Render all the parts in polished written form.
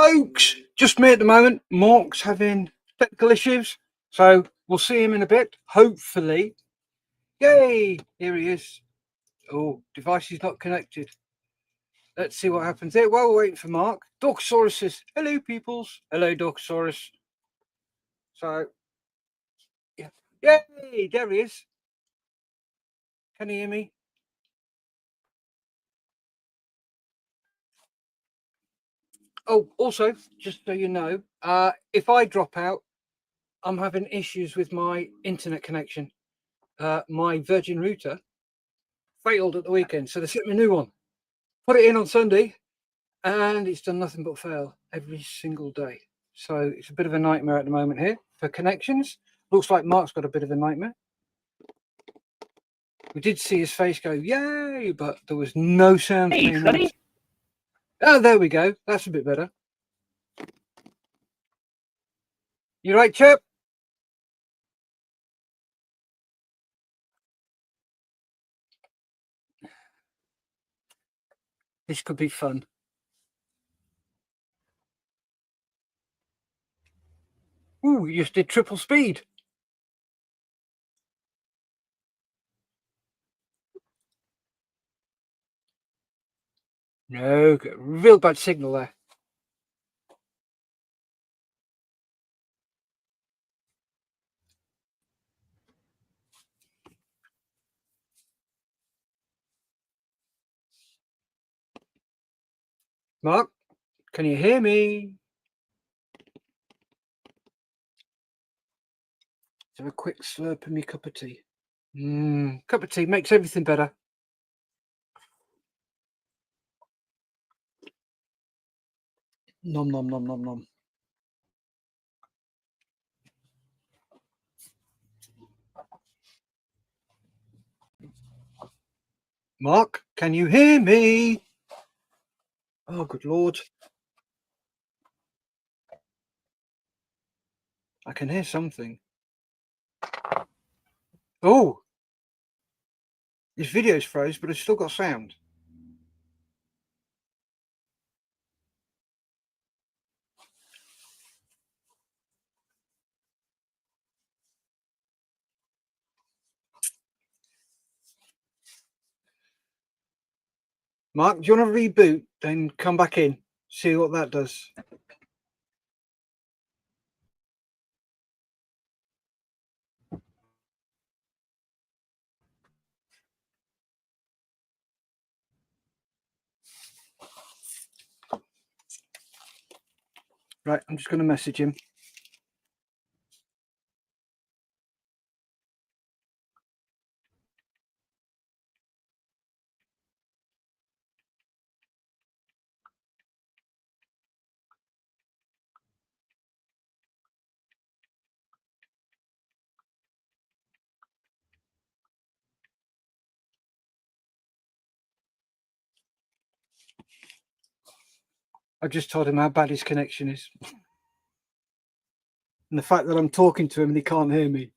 folks. Just me at the moment. Mark's having technical issues, so we'll see him in a bit, hopefully. Yay! Here he is. Oh, device is not connected. Let's see what happens here. While we're waiting for Mark, Dorkosaurus says, hello, peoples. Hello, Dorkosaurus. So, yeah. Yay! There he is. Can you hear me? Oh, also, just so you know, if I drop out, I'm having issues with my internet connection. My Virgin router failed at the weekend, so they sent me a new one. Put it in on Sunday, and it's done nothing but fail every single day. So it's a bit of a nightmare at the moment here for connections. Looks like Mark's got a bit of a nightmare. We did see his face go, yay, but there was no sound. Hey, oh, there we go. That's a bit better. You right, chap? This could be fun. Ooh, you just did triple speed. No, real bad signal there. Mark, can you hear me? Let's have a quick slurp of me cup of tea. Cup of tea makes everything better. Nom, nom, nom, nom, nom. Mark, can you hear me? Oh, good Lord. I can hear something. Oh, this video's froze, but it's still got sound. Mark, do you want to reboot, then come back in, see what that does? Right, I'm just going to message him. I just told him how bad his connection is. And the fact that I'm talking to him and he can't hear me.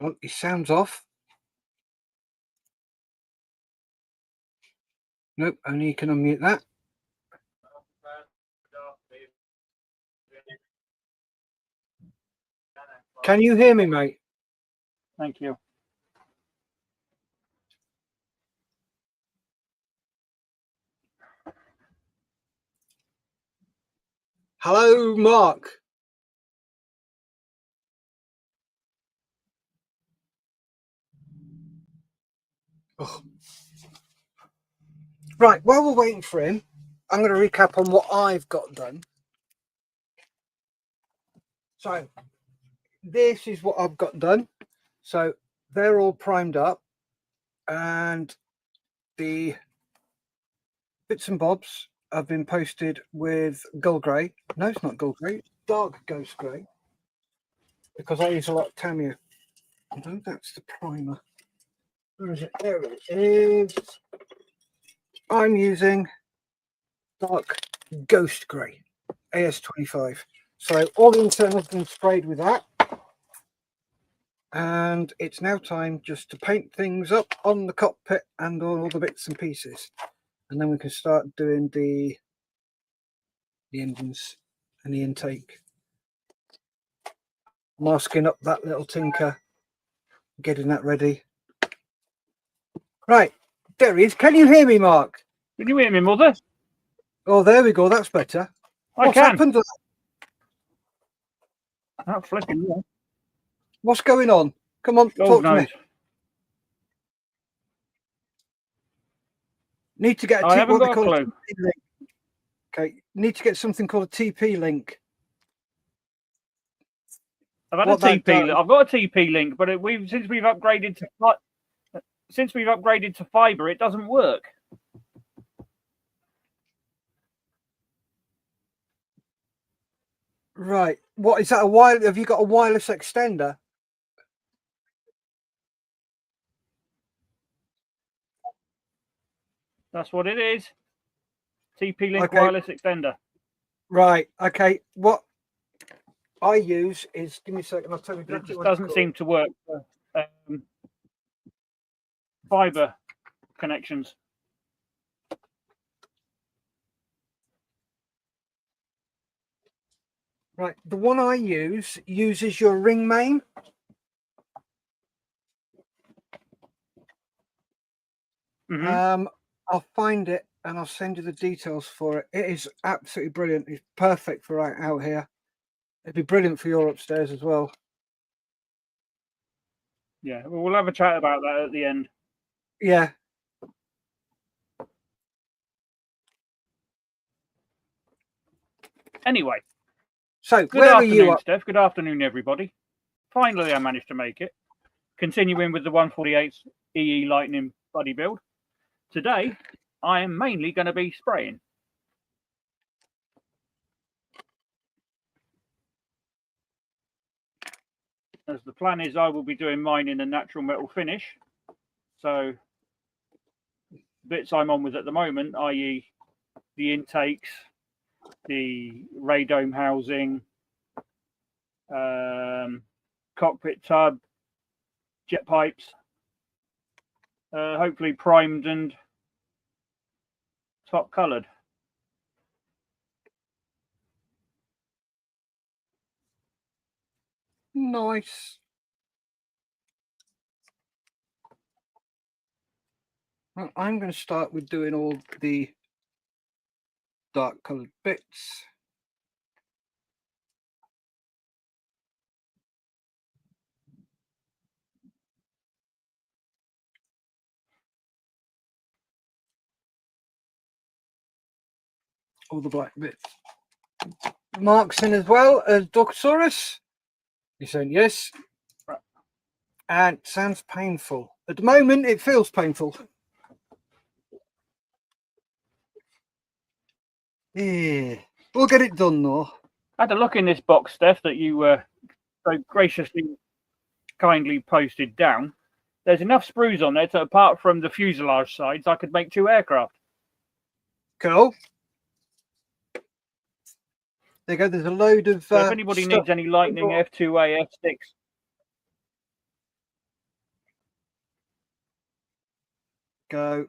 Well, his sound's off. Nope, only you can unmute that. Can you hear me, mate? Thank you. Hello, Mark. Oh. Right, while we're waiting for him, I'm going to recap on what I've got done. So, this is what I've got done. So, they're all primed up, and the bits and bobs have been posted with gold grey. No, it's not gold grey, dark ghost grey, because I use a lot of Tamiya. No, that's the primer. Where is it? There it is. I'm using dark ghost grey, AS25. So all the internals have been sprayed with that. And it's now time just to paint things up on the cockpit and all the bits and pieces. And then we can start doing the engines and the intake. Masking up that little tinker, getting that ready. Right, there he is. Can you hear me, Mark? Can you hear me, Mother? Oh, there we go. That's better. What's happened? That flipping. Yeah. What's going on? Come on, talk to me. Need to get I haven't got a clue. Okay, need to get something called a TP link. I've had a TP. I've got a TP link, but since we've upgraded to fiber, it doesn't work. Right. What is that? Have you got a wireless extender? That's what it is. TP link wireless extender. Right. Okay. What I use is, give me a second. I'll tell you. It just doesn't seem to work for fiber connections. Right. The one I use uses your ring main. Mm-hmm. I'll find it and I'll send you the details for it. It is absolutely brilliant. It's perfect for right out here. It'd be brilliant for your upstairs as well. Yeah, we'll have a chat about that at the end. Yeah. Anyway. So, good afternoon, Steph. Good afternoon, everybody. Finally, I managed to make it. Continuing with the 148 EE Lightning buddy build. Today, I am mainly going to be spraying. As the plan is, I will be doing mine in a natural metal finish. So, bits I'm on with at the moment, i.e. the intakes, the radome housing, cockpit tub, jet pipes, hopefully primed and top coloured. Nice. Well, I'm going to start with doing all the dark coloured bits. All the black bits. Mark's in as well as Docosaurus. He's saying yes. And it sounds painful. At the moment, it feels painful. Yeah, we'll get it done though. I had a look in this box, Steph, that you so graciously, kindly posted down. There's enough sprues on there to, apart from the fuselage sides, I could make 2 aircraft. Cool. There you go. There's a load of. So if anybody needs any Lightning F2A, F6. Go.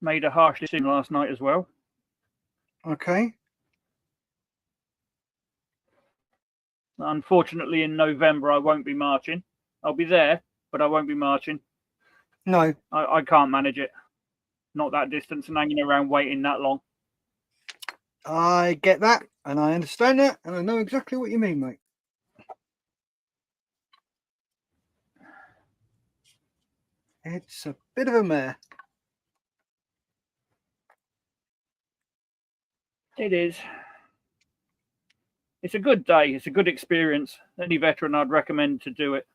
Made a harsh decision last night as well. Okay. Unfortunately, in November, I won't be marching. I'll be there, but I won't be marching. No. I can't manage it. Not that distance and hanging around waiting that long. I get that, and I understand that, and I know exactly what you mean, mate. It's a bit of a mare. It is. It's a good day. It's a good experience. Any veteran I'd recommend to do it.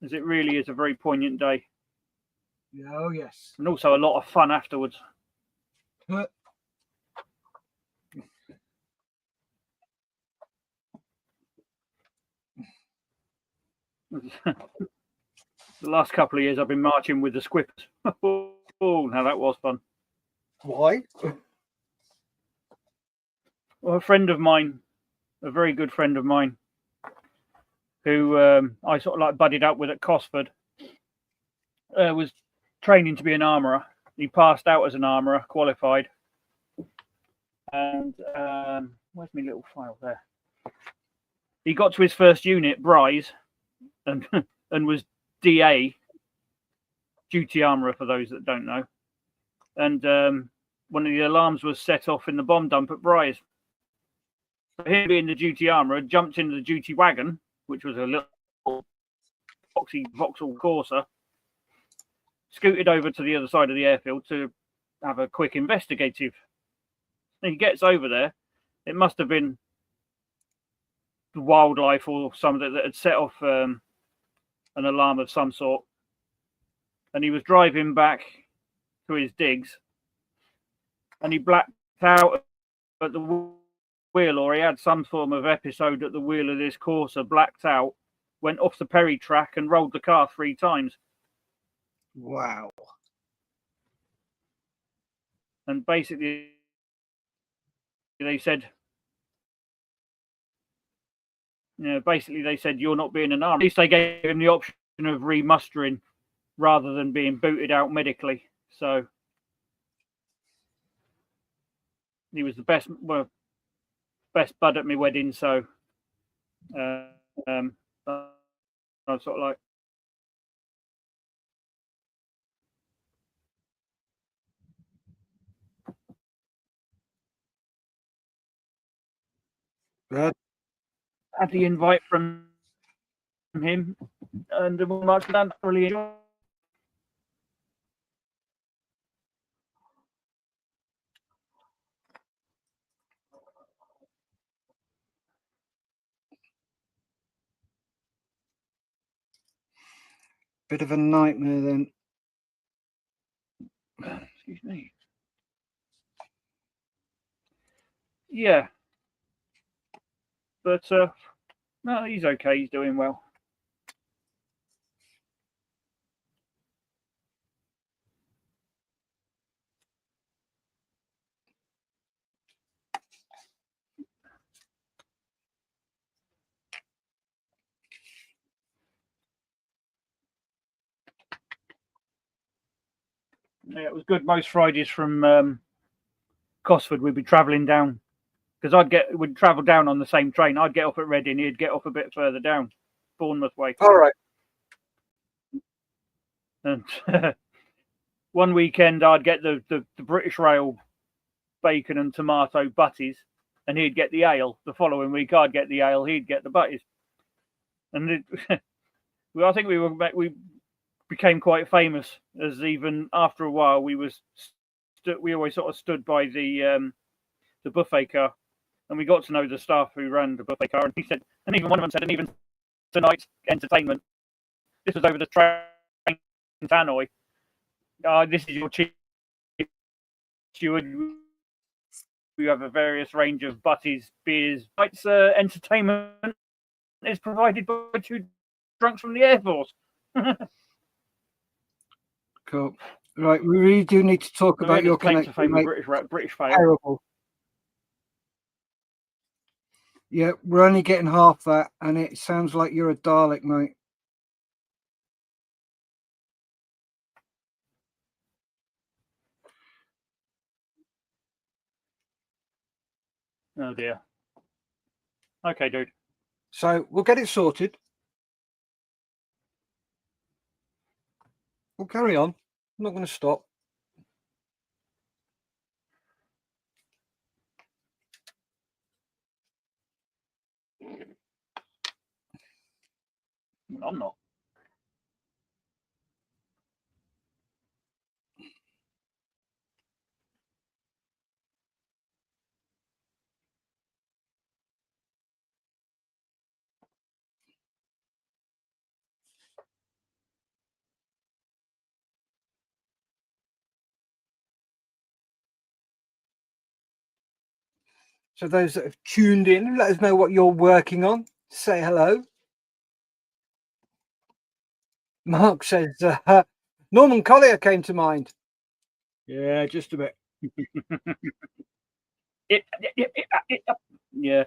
as it really is a very poignant day. Oh, yes. And also a lot of fun afterwards. The last couple of years I've been marching with the Squippers. Oh, now that was fun. Why? Well, a friend of mine, a very good friend of mine, who I sort of like buddied up with at Cosford, was training to be an armourer. He passed out as an armourer, qualified. And where's my little file there? He got to his first unit, Bryce, and and was DA, duty armourer for those that don't know. And one of the alarms was set off in the bomb dump at Bryce. So him being the duty armourer jumped into the duty wagon, which was a little boxy Vauxhall Corsa, scooted over to the other side of the airfield to have a quick investigative. And he gets over there. It must have been the wildlife or something that had set off an alarm of some sort. And he was driving back to his digs, and he blacked out at the wheel, or he had some form of episode at the wheel of this Corsa, blacked out, went off the Perry track and rolled the car 3 times. Wow. And basically they said, they said, you're not being an army. At least they gave him the option of remustering rather than being booted out medically. So he was the best bud at my wedding. So I was sort of like, had the invite from him, and much done. Really enjoyed. Bit of a nightmare then. Excuse me. Yeah, but no, he's okay. He's doing well. Yeah, it was good. Most Fridays from Cosford, we'd be travelling down, because we'd travel down on the same train. I'd get off at Reading, he'd get off a bit further down, Bournemouth way. All right. And one weekend I'd get the British Rail bacon and tomato butties, and he'd get the ale. The following week I'd get the ale, he'd get the butties. And I think we became quite famous, as even after a while we always sort of stood by the buffet car, and we got to know the staff who ran the buffet car. And he said, and even one of them said, and even tonight's entertainment, this was over the train to Hanoi. This is your chief steward. We have a various range of butties, beers. Tonight's entertainment is provided by 2 drunks from the Air Force. Cool. Right, we really do need to talk about your connection, mate. British fail. Terrible. Yeah, we're only getting half that, and it sounds like you're a Dalek, mate. Oh dear. Okay, dude. So we'll get it sorted. We'll carry on. I'm not going to stop. I'm not. So those that have tuned in, let us know what you're working on. Say hello. Mark says, Norman Collier came to mind. Yeah, just a bit. Yeah.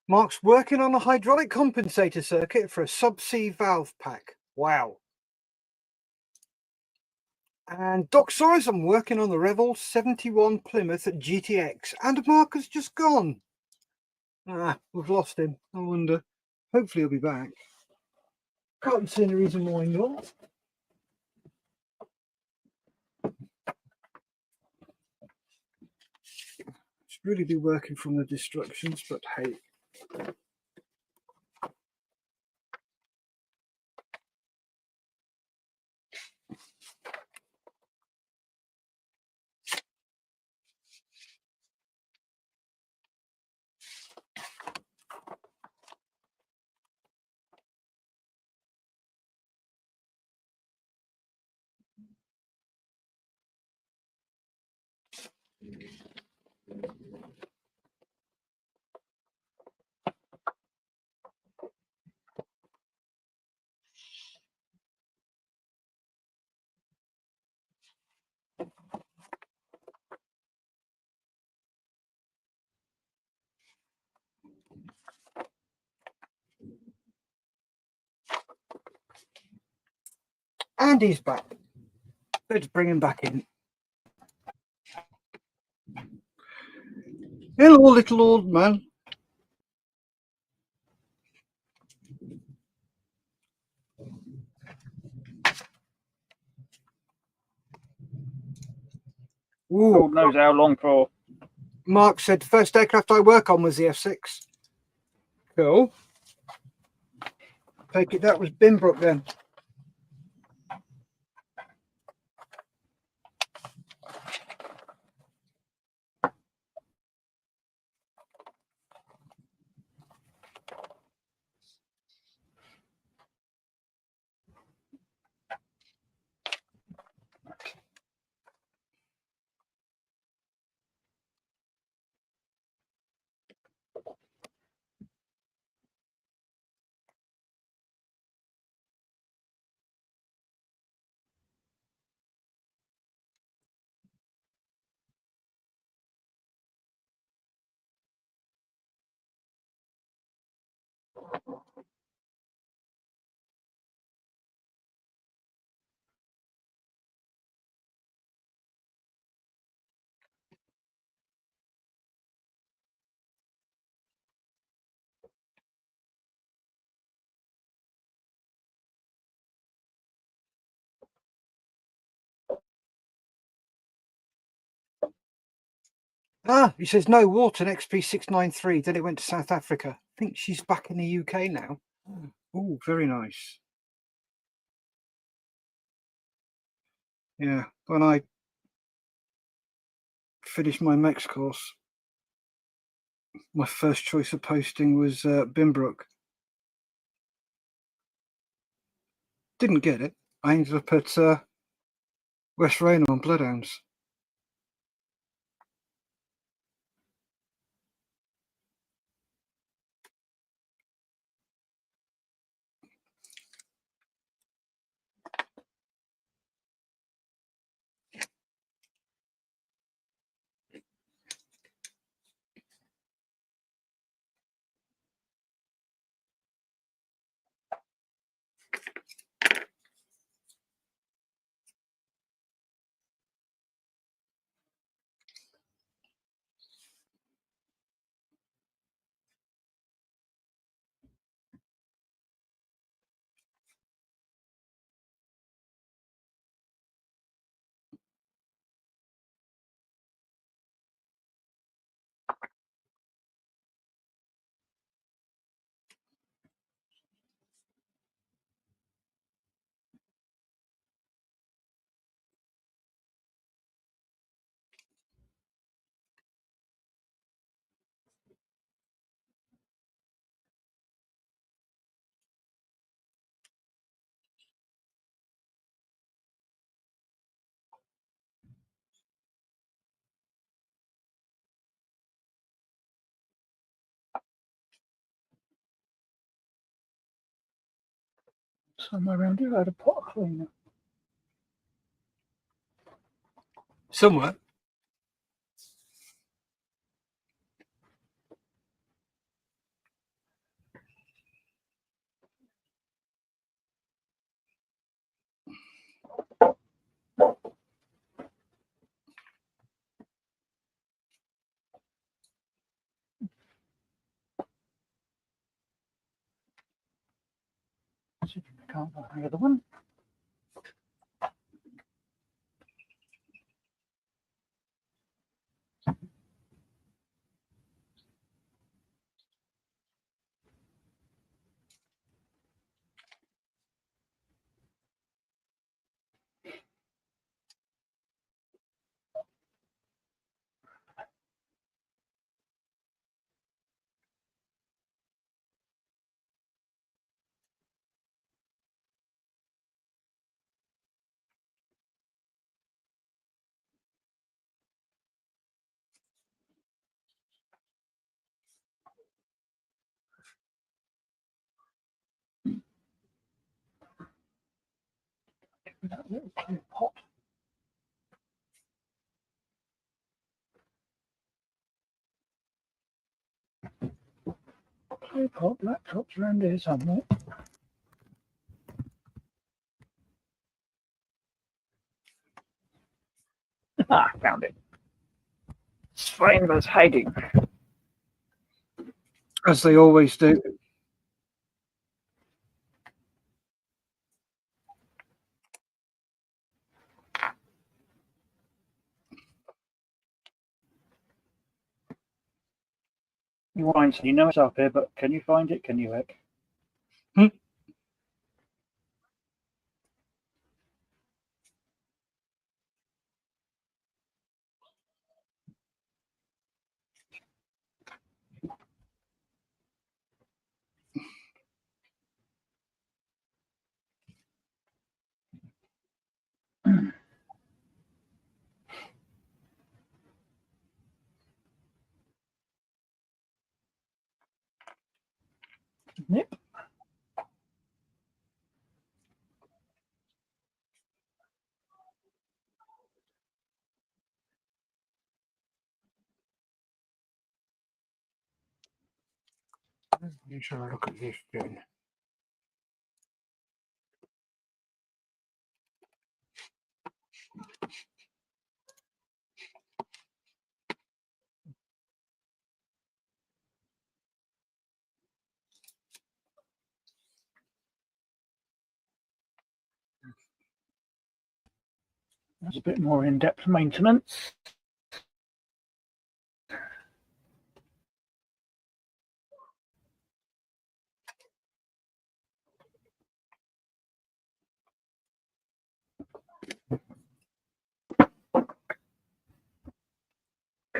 Mark's working on a hydraulic compensator circuit for a subsea valve pack. Wow. And Doc says I'm working on the Revol 71 Plymouth at GTX, and Mark has just gone. We've lost him. I wonder. Hopefully he'll be back. Can't see any reason why not. Should really be working from the destructions, but hey. And he's back. Let's bring him back in. Hello, little old man. Ooh. God knows how long for. Mark said first aircraft I work on was the F6. Cool. Take it that was Binbrook then. Ah, he says no water in XP693. Then it went to South Africa. I think she's back in the UK now. Oh, very nice. Yeah, when I finished my MEX course, my first choice of posting was Bimbrook. Didn't get it. I ended up at West Raynham on Bloodhounds. Somewhere around here I had a pot cleaner. Somewhere. See if I can't find the other one. That little clear pot. Clear pot, laptops around here somewhere. Ah, found it. Swain was hiding. As they always do. You wine, so you know it's up here, but can you find it? Can you, Heck? Nip. You should look at this again. That's a bit more in-depth maintenance.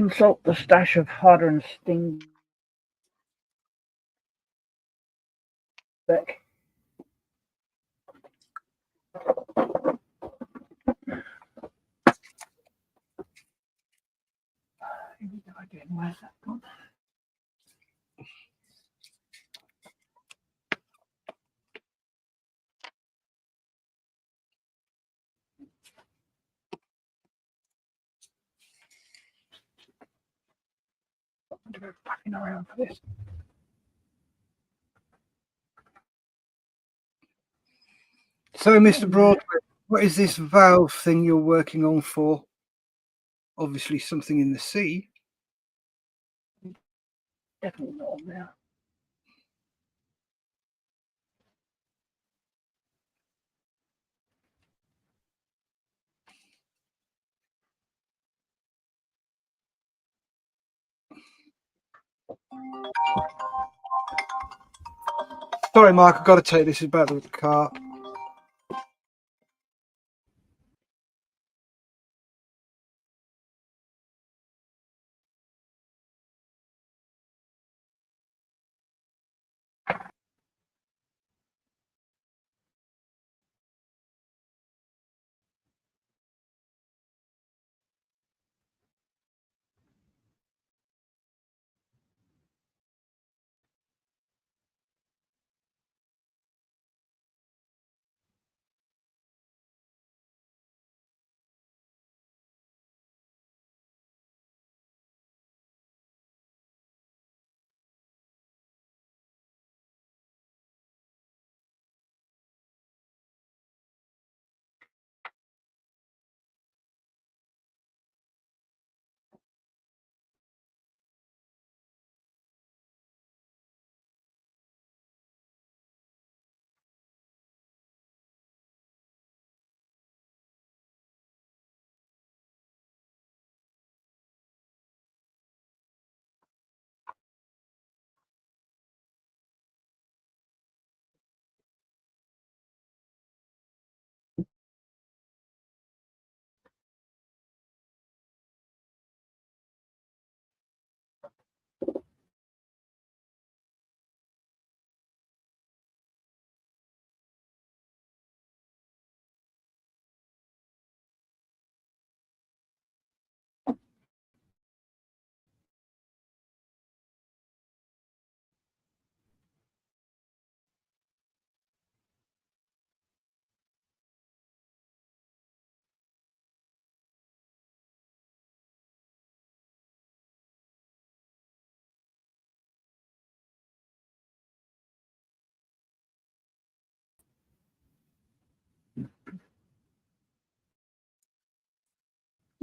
consult the stash of harder and sting back. Where's that gone? I'm going to go fucking around for this. So, Mr. Broadway, what is this valve thing you're working on for? Obviously, something in the sea. Definitely not on there. Sorry, Mark, I've got to take this about the car.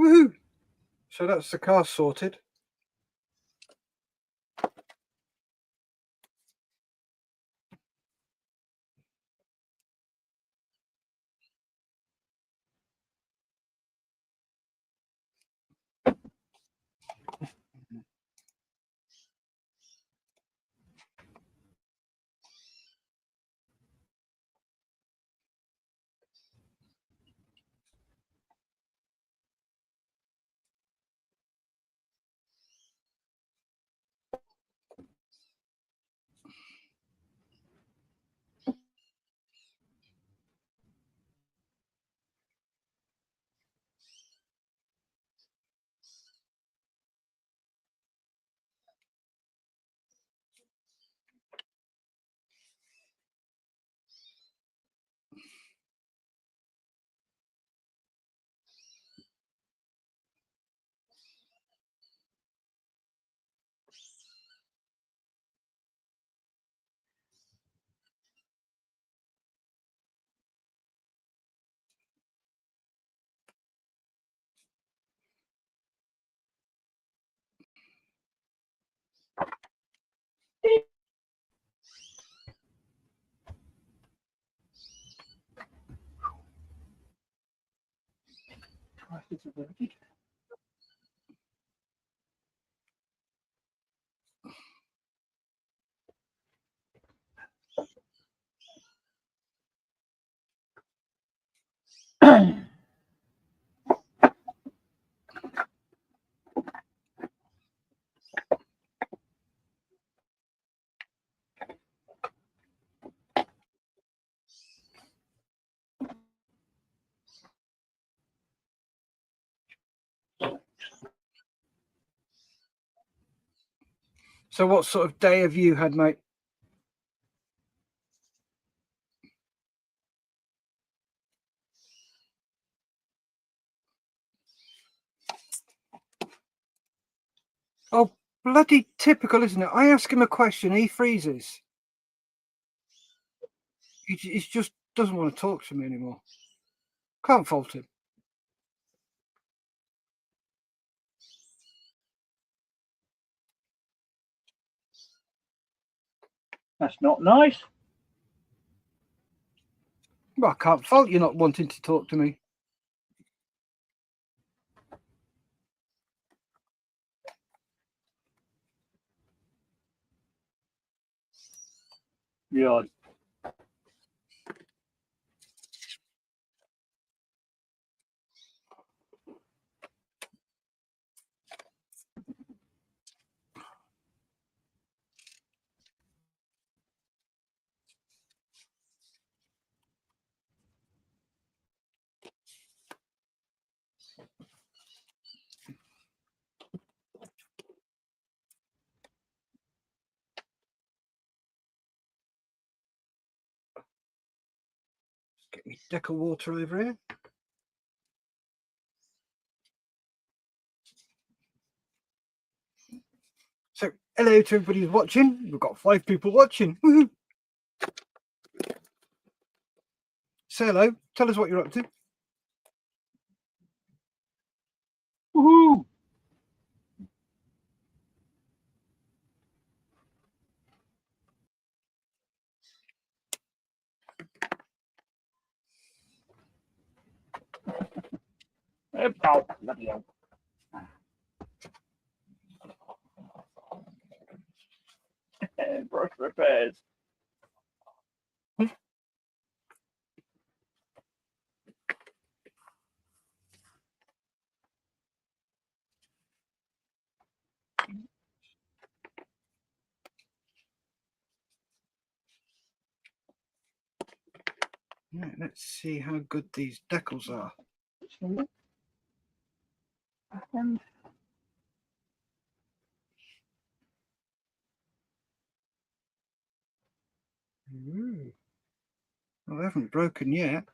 Woohoo! So that's the car sorted. Prices are very good. So what sort of day have you had, mate? Oh, bloody typical, isn't it? I ask him a question, he freezes. He just doesn't want to talk to me anymore. Can't fault him. That's not nice. Well, I can't fault you not wanting to talk to me. Yeah. Get me a deck of water over here. So, hello to everybody who's watching. We've got 5 people watching. Woohoo! Say hello. Tell us what you're up to. Woohoo! Oh, bloody hell. Brush repairs. Right, let's see how good these decals are. And Ooh. Well, they haven't broken yet.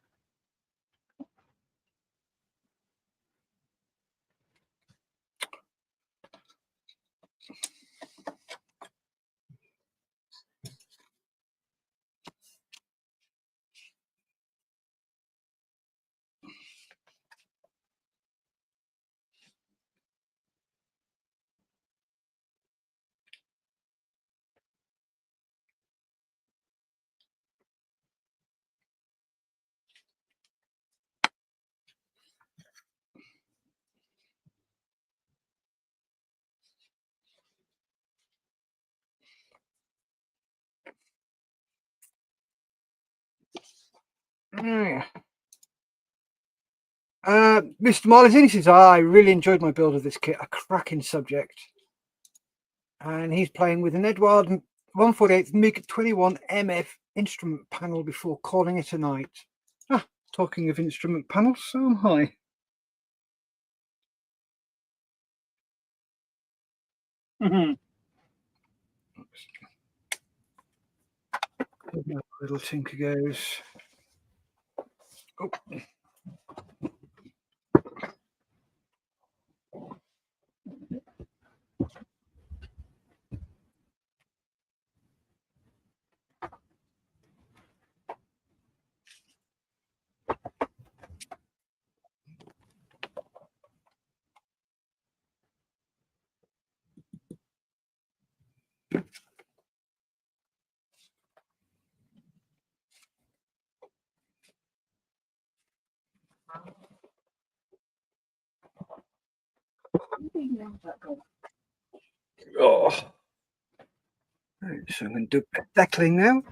Mr. Marley says, I really enjoyed my build of this kit, a cracking subject. And he's playing with an Edward 148 MiG-21 MF instrument panel before calling it a night. Ah, talking of instrument panels, so am I. Little tinker goes. Oh. Oh. Right, so I'm going to do a bit of deckling now.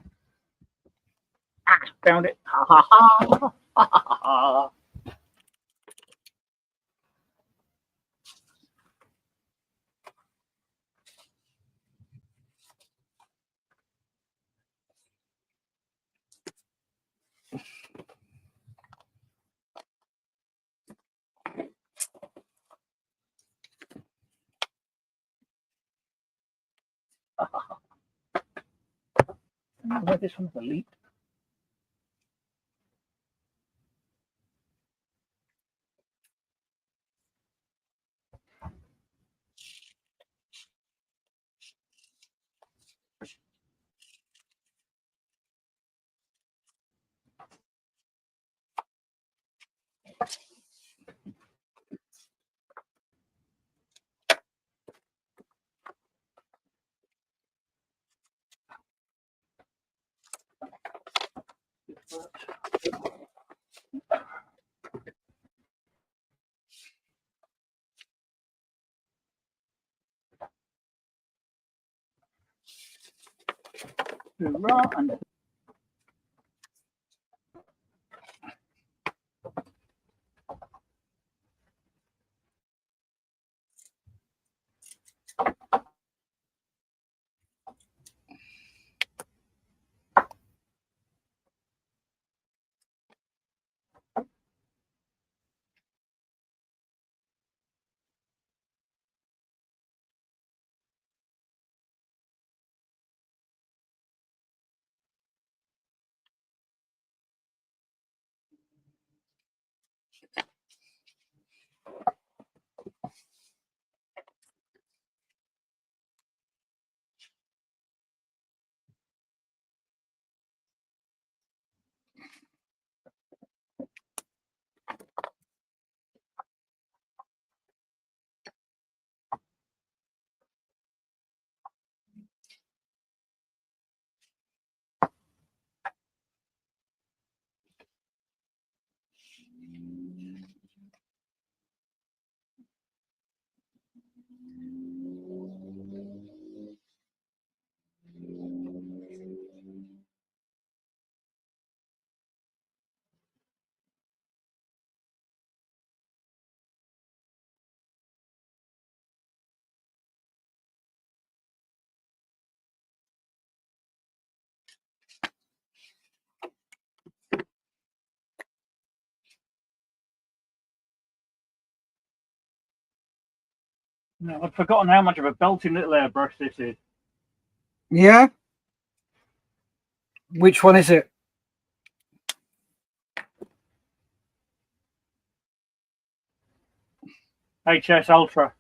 Ah, found it. Ha ha ha. Ha ha ha. Where this one's a leak. Hoorah, and no, I've forgotten how much of a belting little airbrush this is. Yeah. Which one is it? HS Ultra.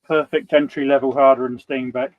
Perfect entry level harder and Steenbeck.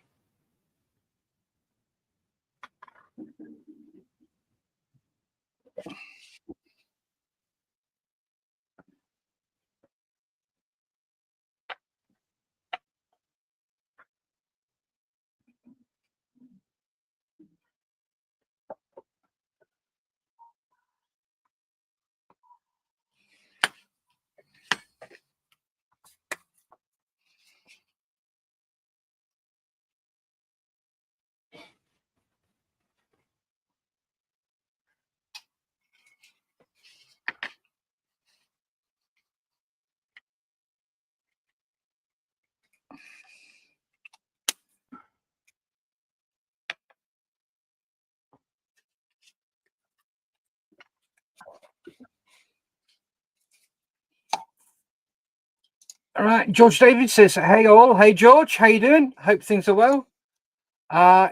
All right. George David says, "Hey all, hey George, how you doing? Hope things are well."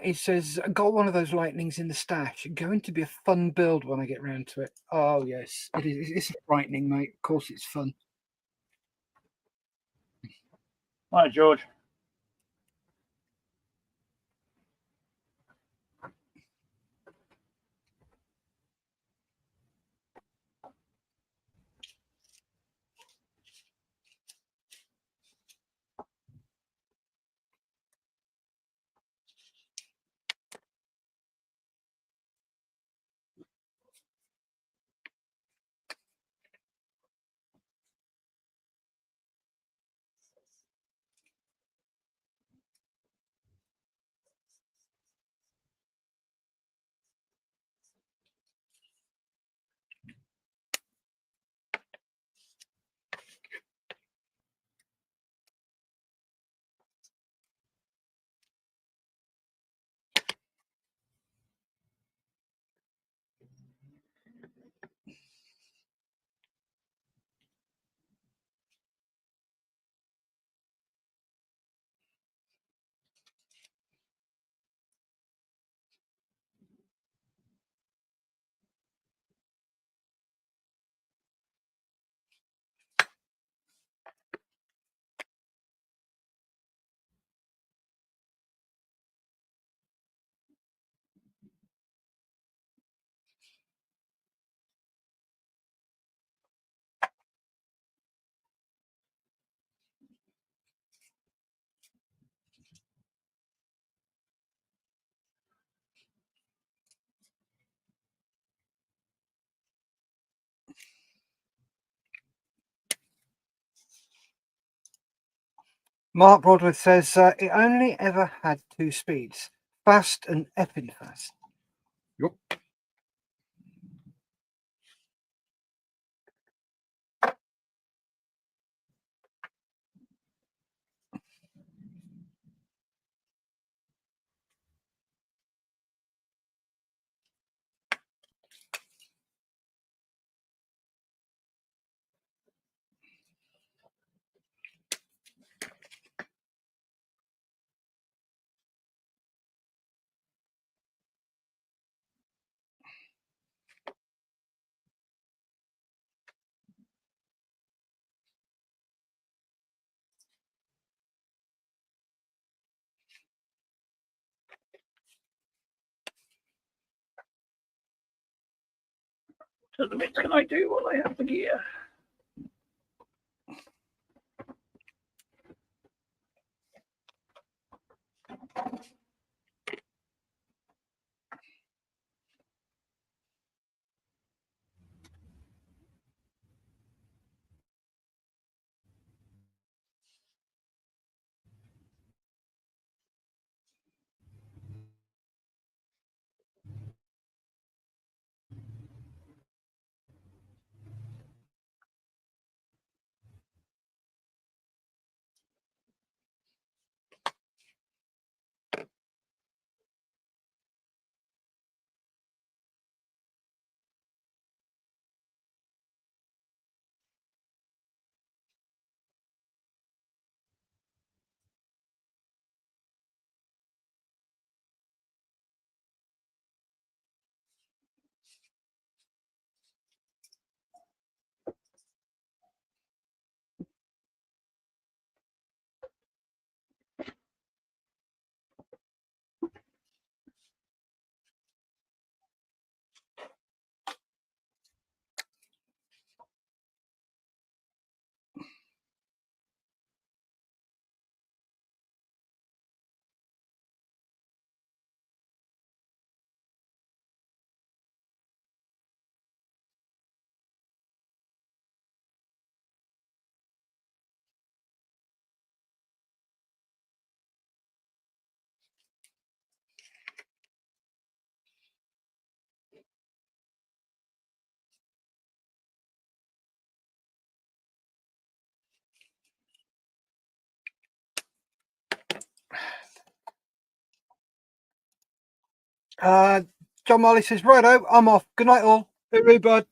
He says, "Got one of those lightnings in the stash. Going to be a fun build when I get round to it." Oh yes, it is. It's frightening, mate. Of course, it's fun. Hi, George. Mark Broadworth says it only ever had 2 speeds, fast and effing fast. Yep. So the bits can I do while I have the gear? John Marley says, righto, I'm off. Good night, all. Hey, bud.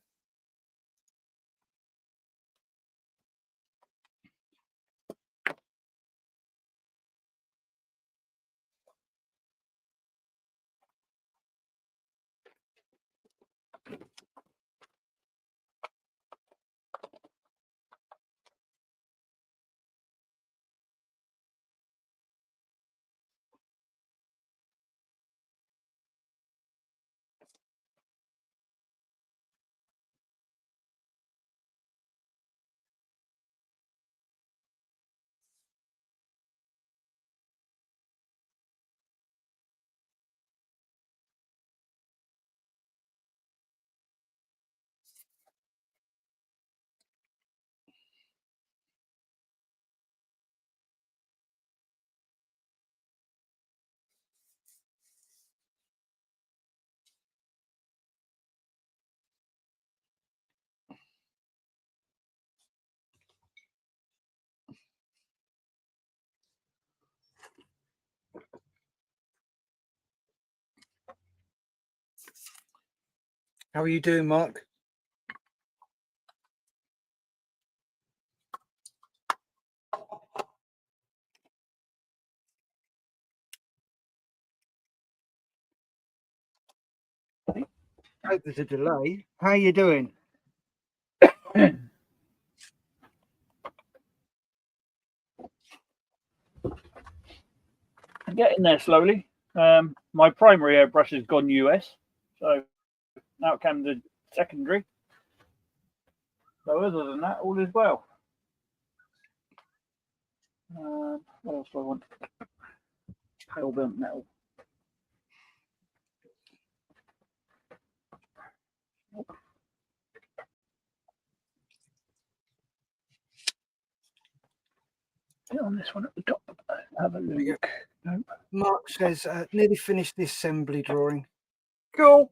How are you doing, Mark? I hope there's a delay. How are you doing? Getting there slowly. My primary airbrush has gone US, so out came the secondary. So other than that, all is well. What else do I want? Pale burnt metal. On this one at the top. Have a look. Nope. Mark says, nearly finished the assembly drawing. Cool.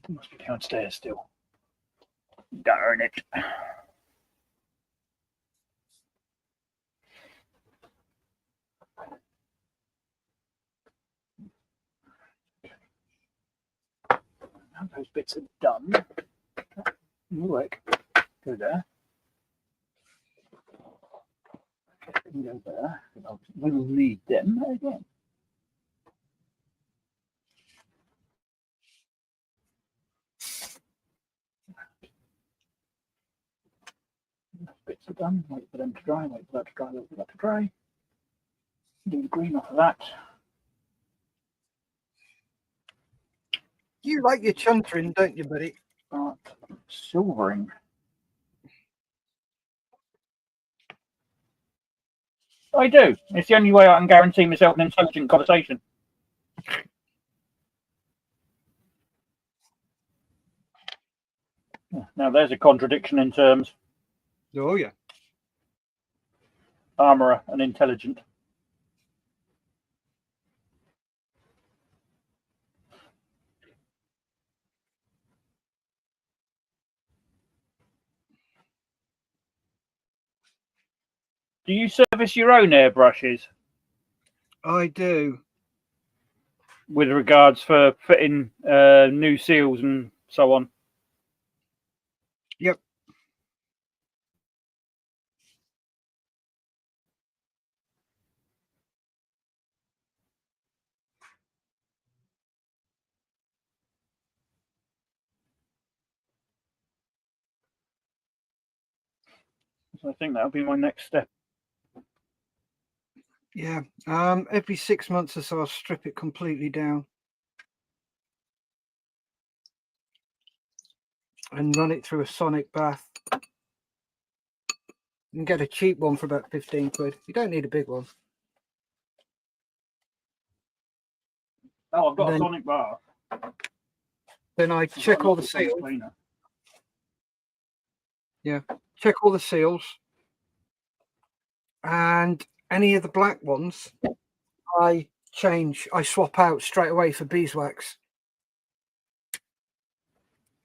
It must be downstairs still. Darn it. Now those bits are done. Work. Go there. Go there. We will need them again. Bits are done. Wait for them to dry. Wait for that to dry. Wait for that to dry. Do the green off of that. You like your chuntering, don't you, buddy? Start silvering. I do. It's the only way I can guarantee myself an intelligent conversation. Now there's a contradiction in terms. Oh, yeah. Armourer and intelligent. Do you service your own airbrushes? I do. With regards for fitting new seals and so on? Yep. So I think that'll be my next step. Yeah. Every 6 months or so, I'll strip it completely down and run it through a sonic bath. You can get a cheap one for about 15 quid. You don't need a big one. Oh, I've got a sonic bath. Then I check all the seals. Yeah, check all the seals. And any of the black ones, I swap out straight away for beeswax.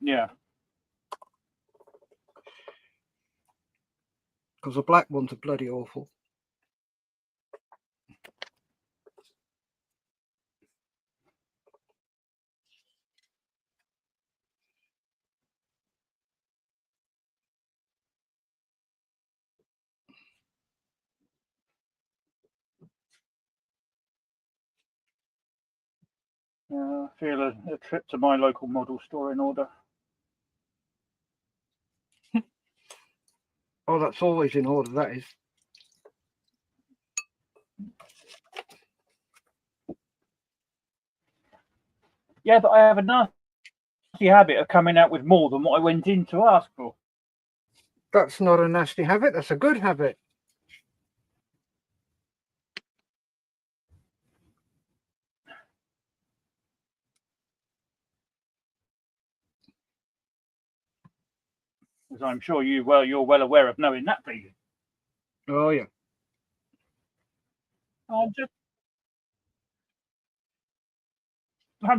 Yeah. Because the black ones are bloody awful. I feel a trip to my local model store in order. Oh, that's always in order, that is. Yeah, but I have a nasty habit of coming out with more than what I went in to ask for. That's not a nasty habit, that's a good habit. As I'm sure you're well aware of knowing that feeling. Oh, yeah. I'm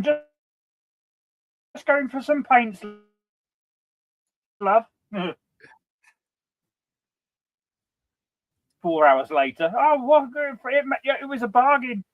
just going for some paints, love. 4 hours later, oh, what? It was a bargain.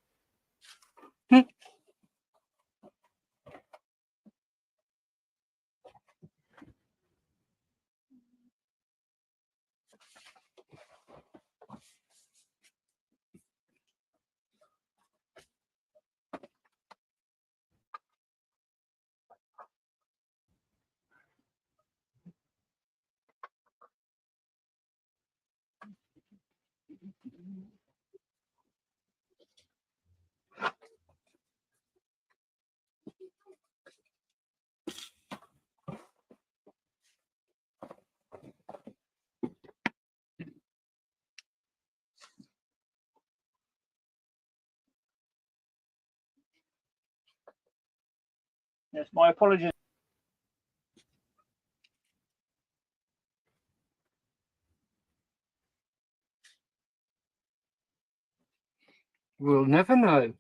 Yes, my apologies. We'll never know.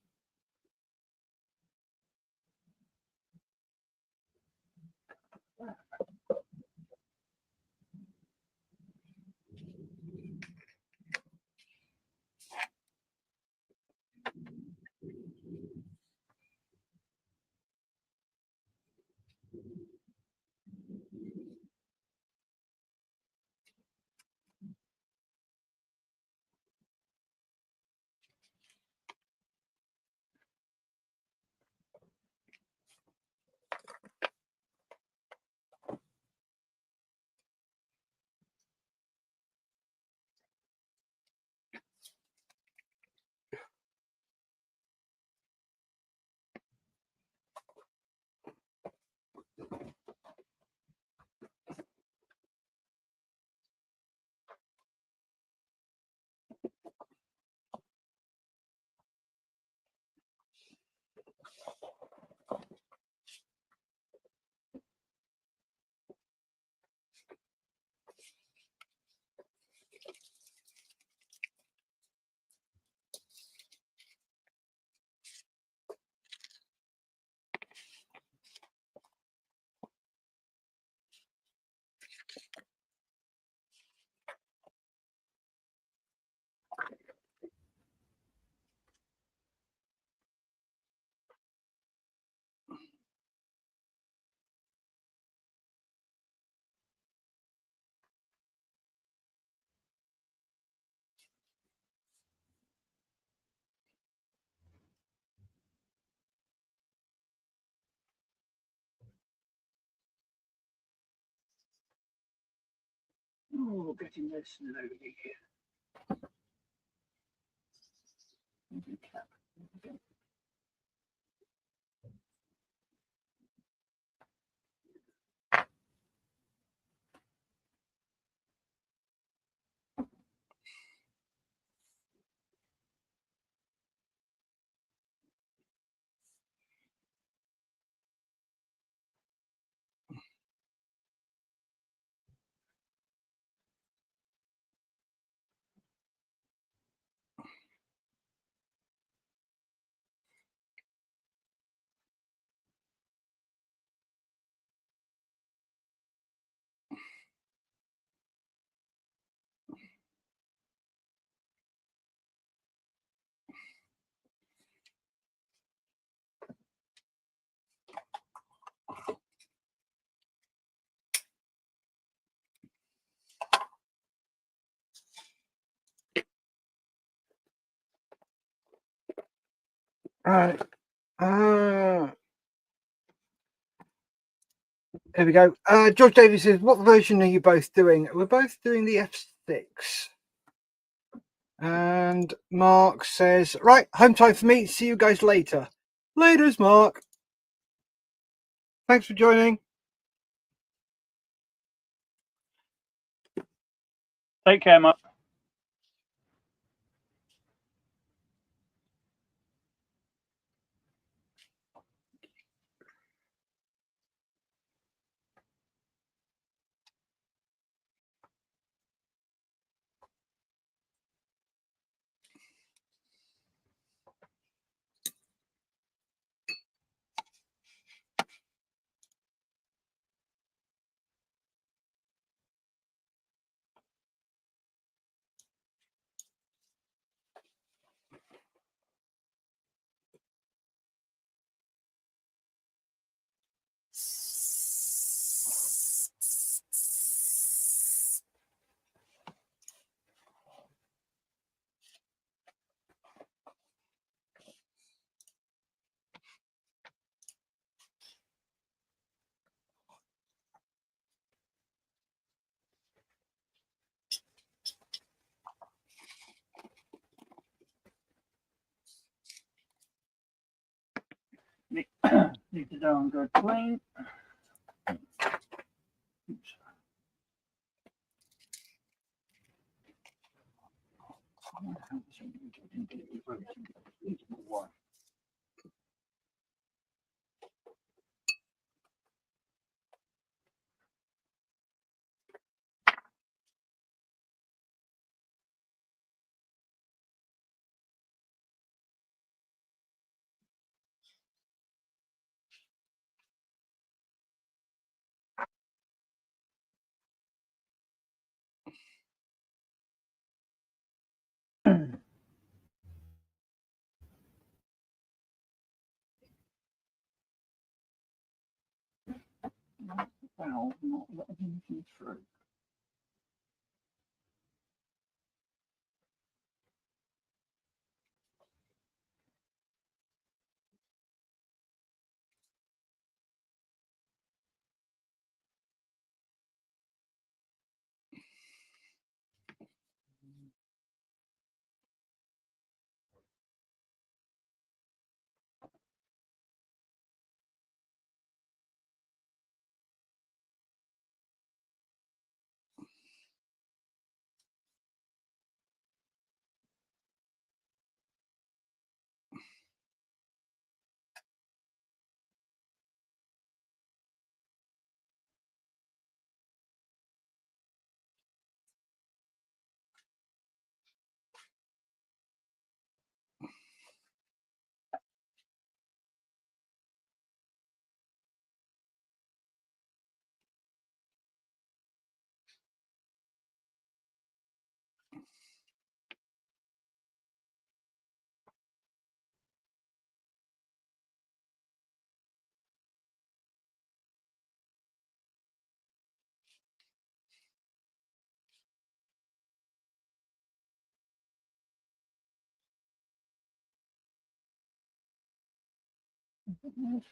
Oh, getting there slowly here. Right. Here we go. George Davis says, what version are you both doing? We're both doing the F6. And Mark says, right, home time for me. See you guys later. Laters, Mark. Thanks for joining. Take care, Mark. Need to down go clean. Oops. valve not letting anything through.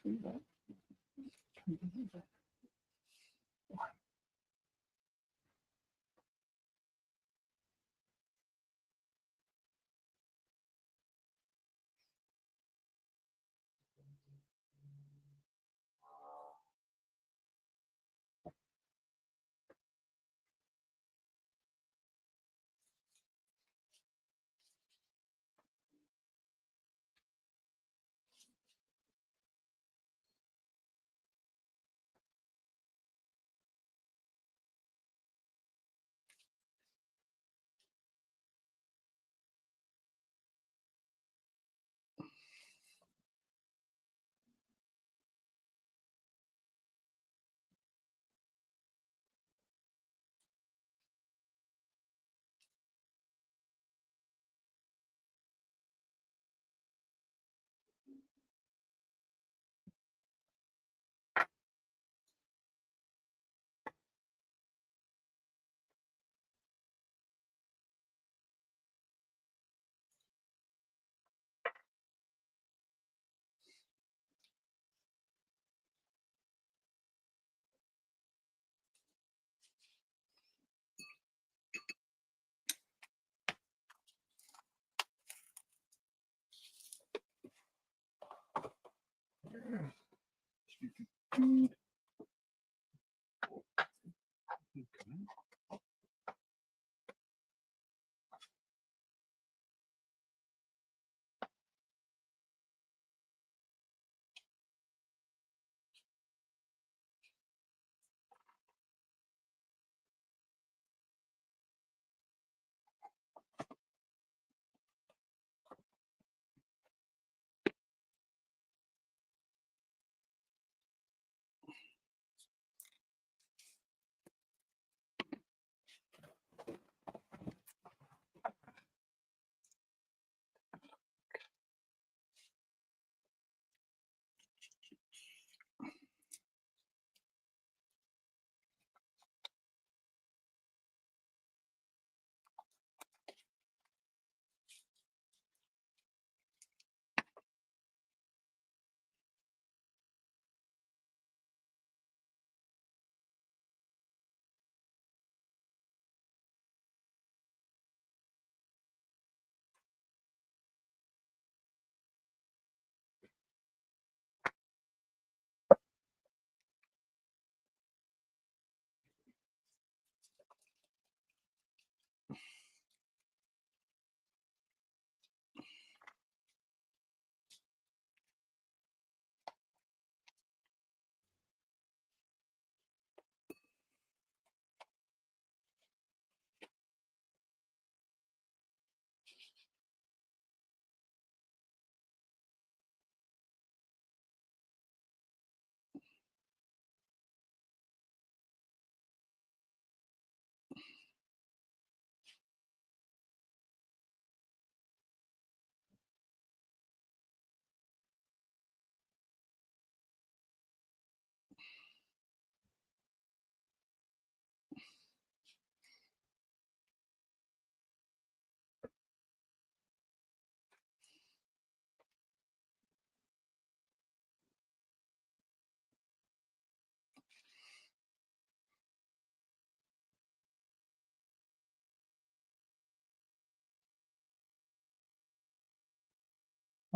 Through that.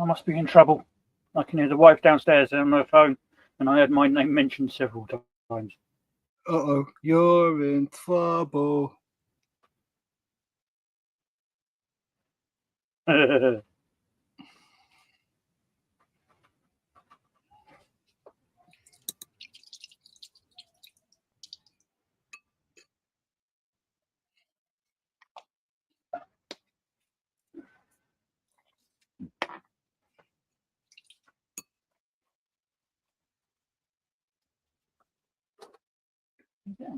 I must be in trouble. I can hear the wife downstairs on her phone, and I heard my name mentioned several times. Uh-oh, you're in trouble. Yeah.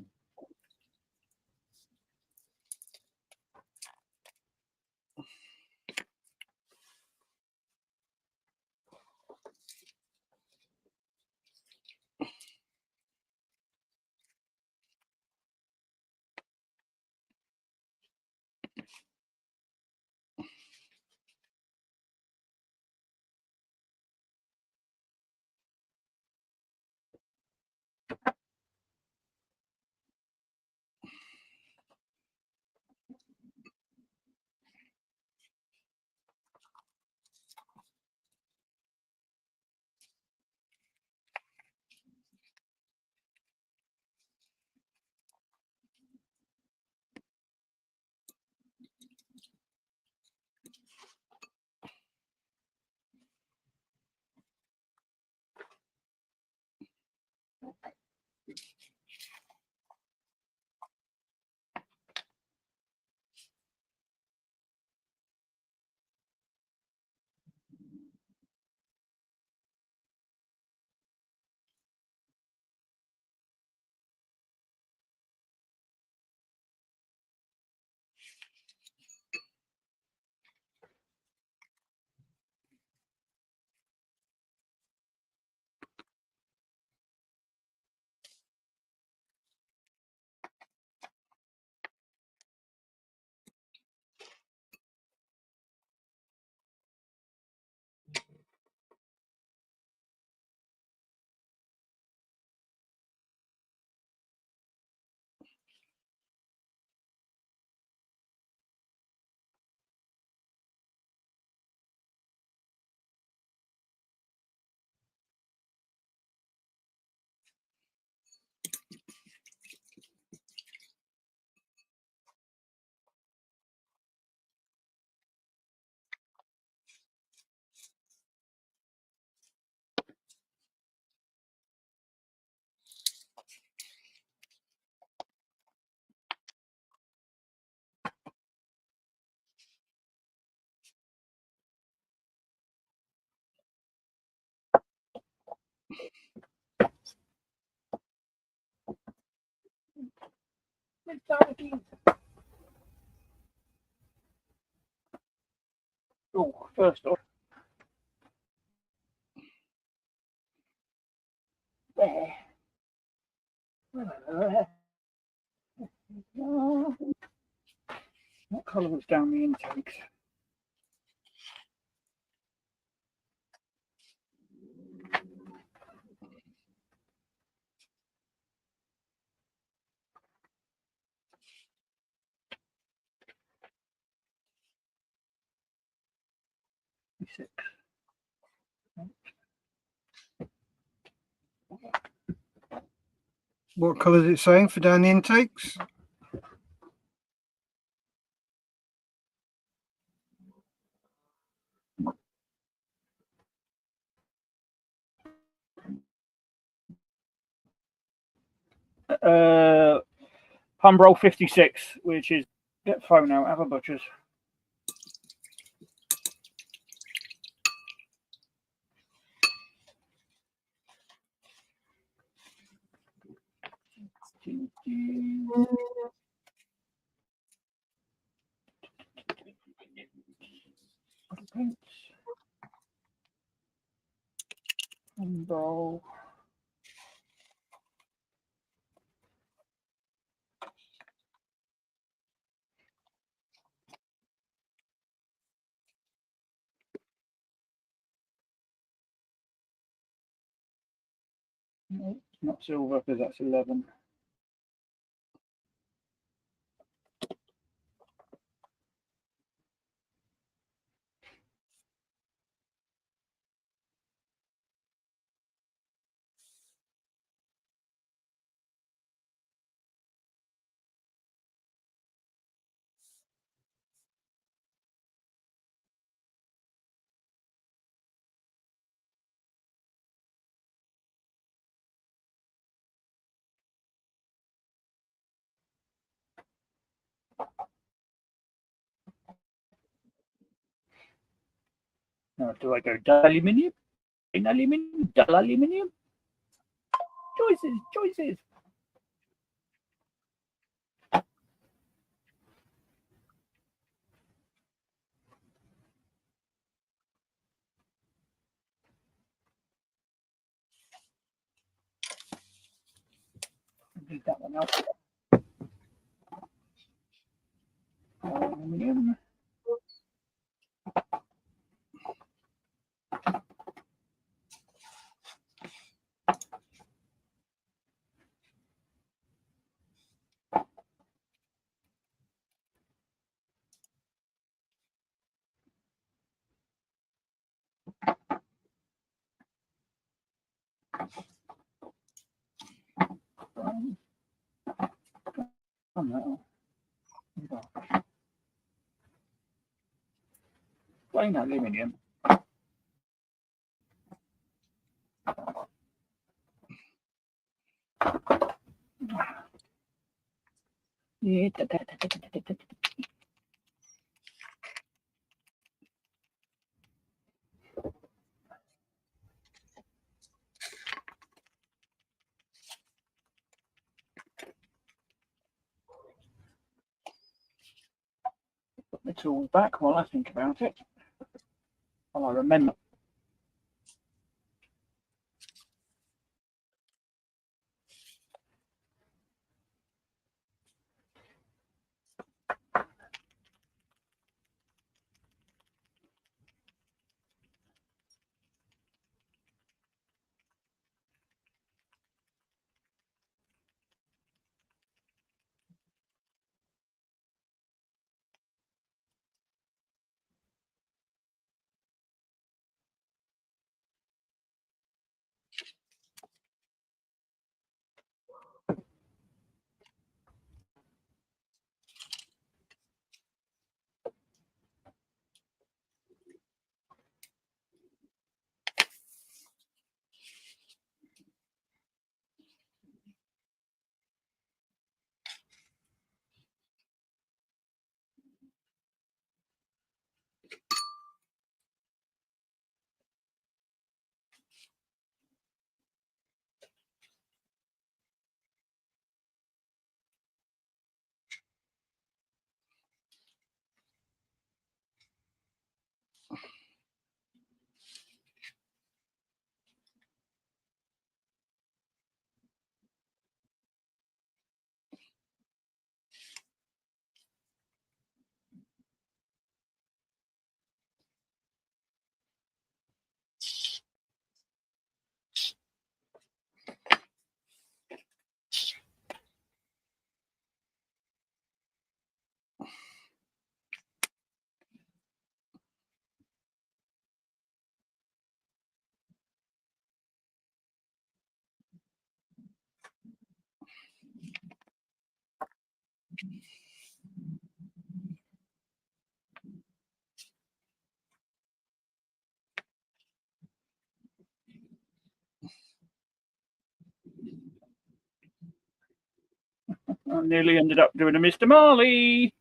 Oh, first off, there. What colour was down the intakes? Six. What colour is it saying for down the intakes? Humbrol 56, which is get phone out, have a butcher's. Humbrol. No, it's not silver because that's 11. Now, do I go dull aluminium? In aluminium? Dull aluminium? Choices, choices. Leave that one out. Aluminium. Plain aluminium. Put the tools back while I think about it. While I remember. I nearly ended up doing a Mr. Marley.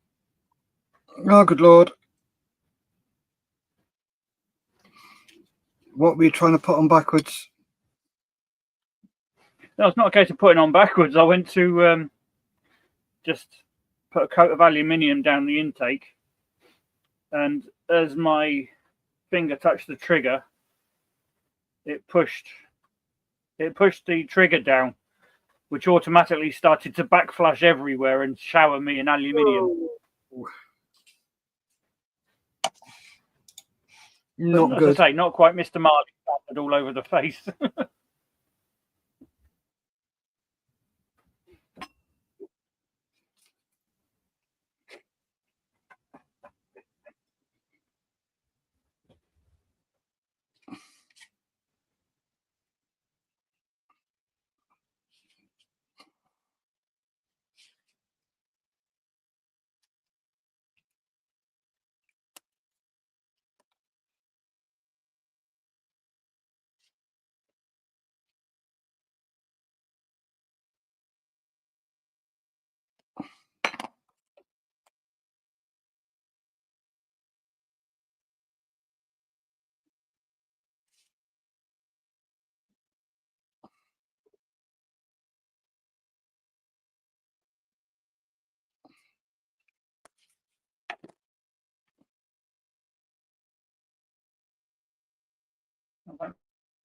Oh, good Lord. What were you trying to put on backwards? No, it's not a case of putting on backwards. I went to just put a coat of aluminium down the intake, and as my finger touched the trigger, it pushed the trigger down, which automatically started to backflash everywhere and shower me in aluminium. Not As good. I say, not quite Mr. Marley battered all over the face.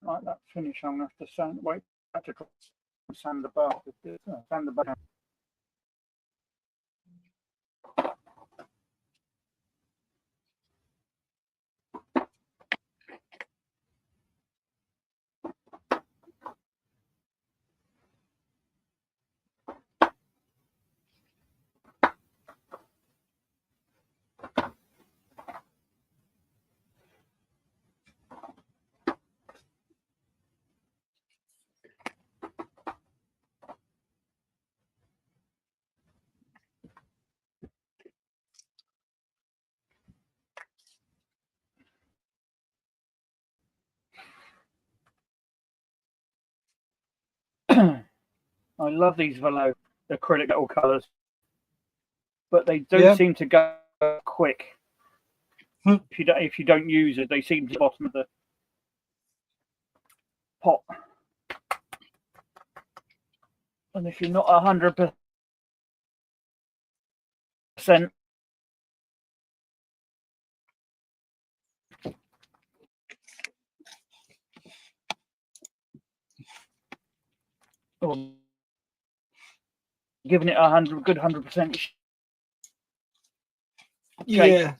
like that finish, I'm going to have to sand. Wait, I have to sand the bar. Sand the bar. I love these Velo acrylic metal colours, but they don't seem to go quick. If you don't use it, they seem to the bottom of the pot. And if you're not 100% or giving it a good 100%. Yeah.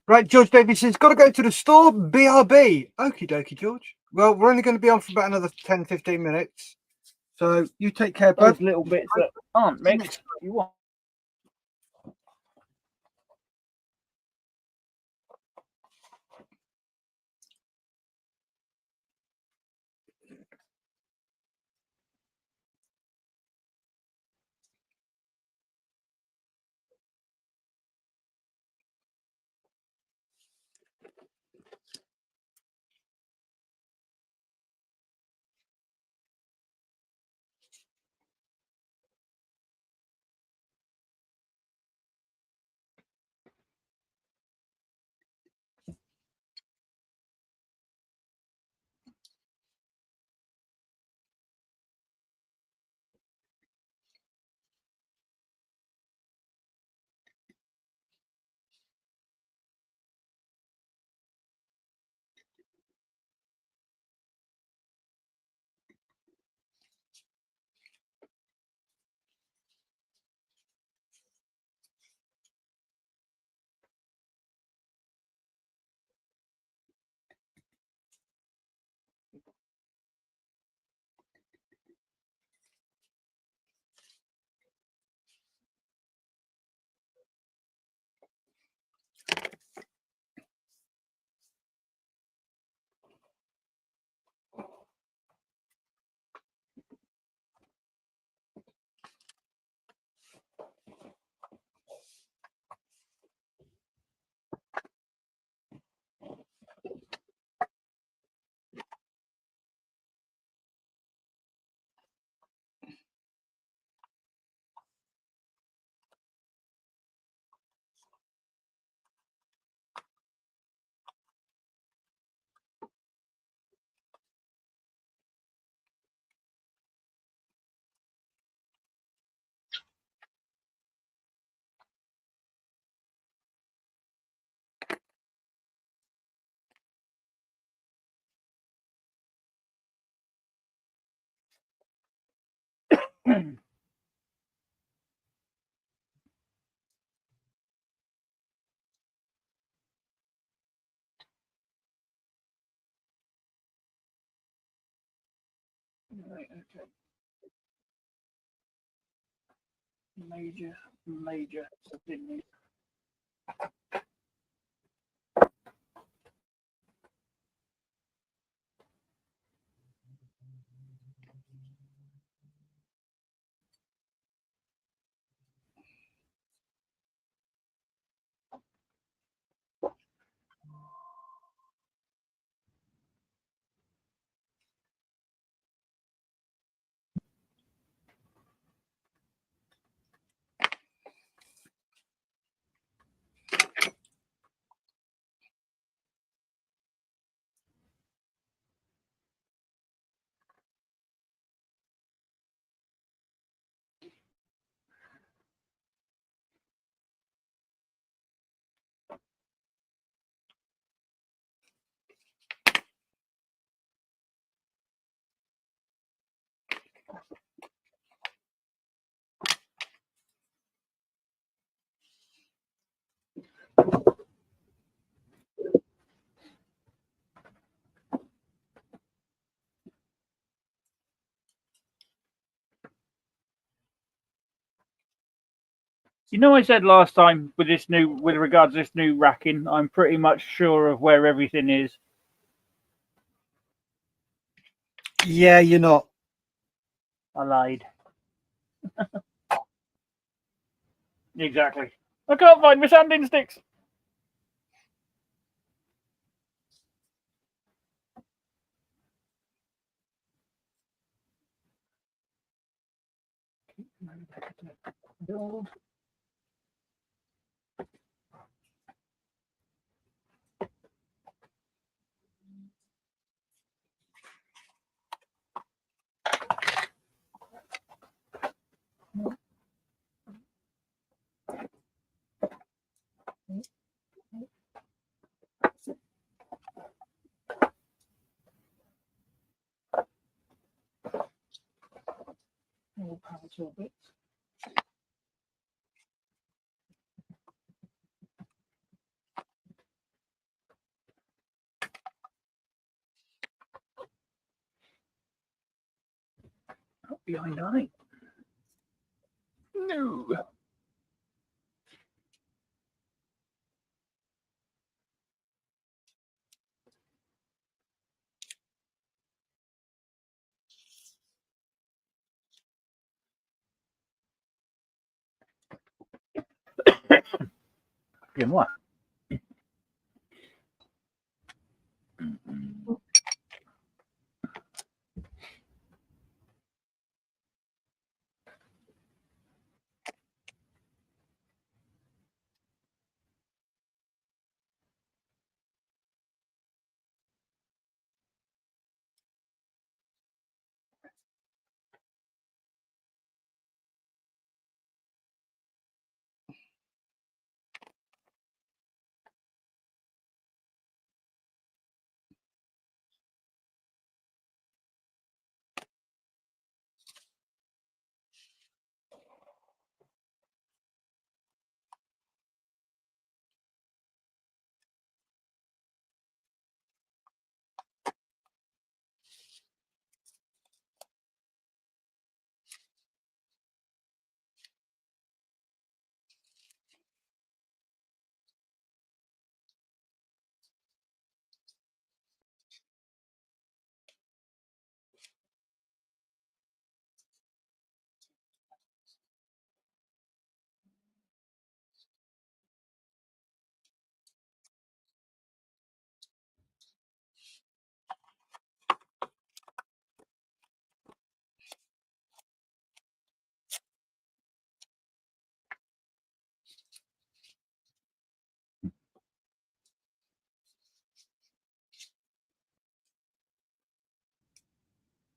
Right, George Davies says, got to go to the store, BRB. Okie dokie, George. Well, we're only going to be on for about another 10, 15 minutes. So you take care, bud. Those little bits that aren't mixed, you want. Right, okay. Major opinion. You know, I said last time with regards to this new racking, I'm pretty much sure of where everything is. Yeah, you're not. I lied. Exactly. I can't find my sanding sticks. Not behind eye. No. Dis-moi.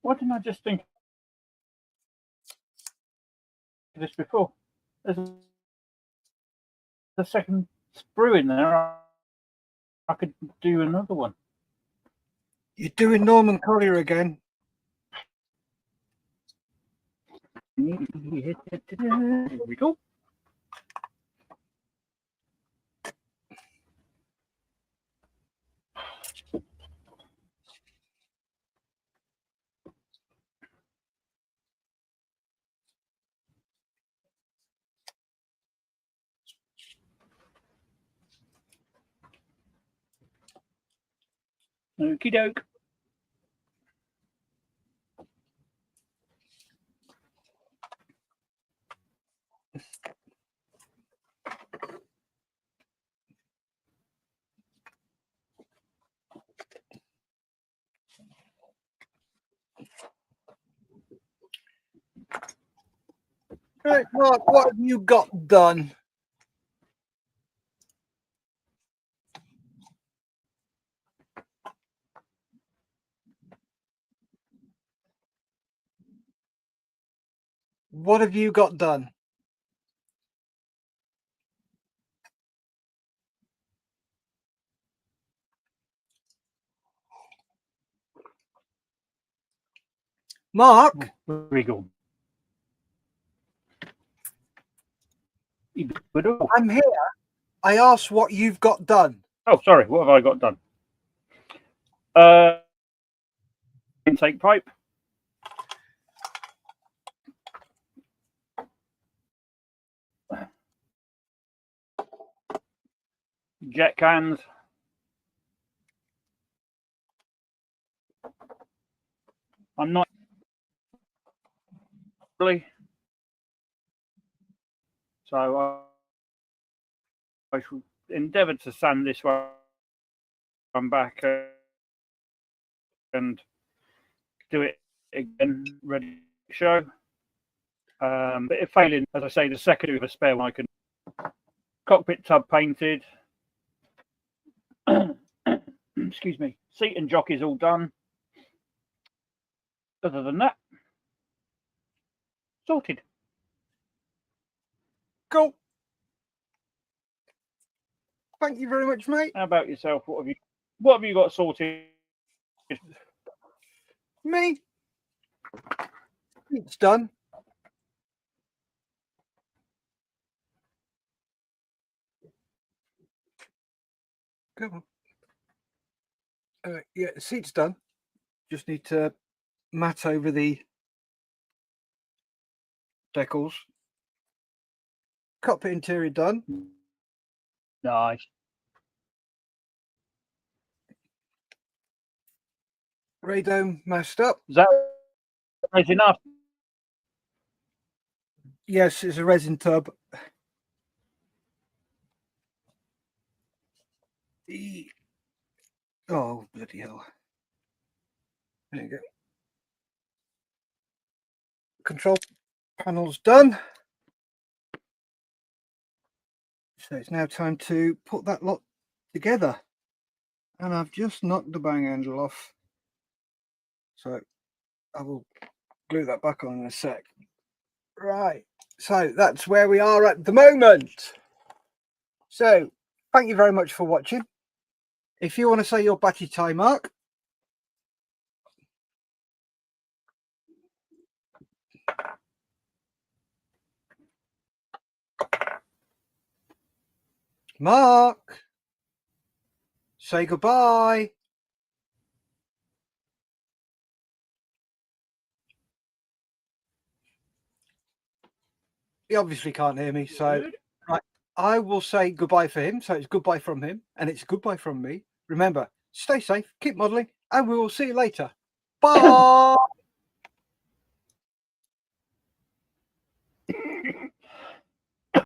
Why didn't I just think of this before? There's a second sprue in there. I could do another one. You're doing Norman Collier again. Here we go. Okie doke. Right, Mark, what have you got done? What have you got done? Mark? Here we go. I'm here. I asked what you've got done. Oh, sorry. What have I got done? Intake pipe. Jet cans. I'm not really. So I should endeavour to sand this one back and do it again, ready to show. But if failing, as I say, the second of a spare one, I can. Cockpit tub painted. Excuse me. Seat and jockey's all done. Other than that, sorted. Cool. Thank you very much, mate. How about yourself? What have you got sorted? Me? It's done. Come on. Yeah, the seat's done. Just need to mat over the decals. Cockpit interior done. Nice. Radome mashed up. Is that enough? Yes, it's a resin tub. Oh, bloody hell. There you go. Control panel's done. So it's now time to put that lot together. And I've just knocked the bang handle off. So I will glue that back on in a sec. Right. So that's where we are at the moment. So thank you very much for watching. If you want to say your batty tie, Mark. Mark, say goodbye. He obviously can't hear me, so right, I will say goodbye for him. So it's goodbye from him, and it's goodbye from me. Remember, stay safe, keep modelling, and we will see you later. Bye.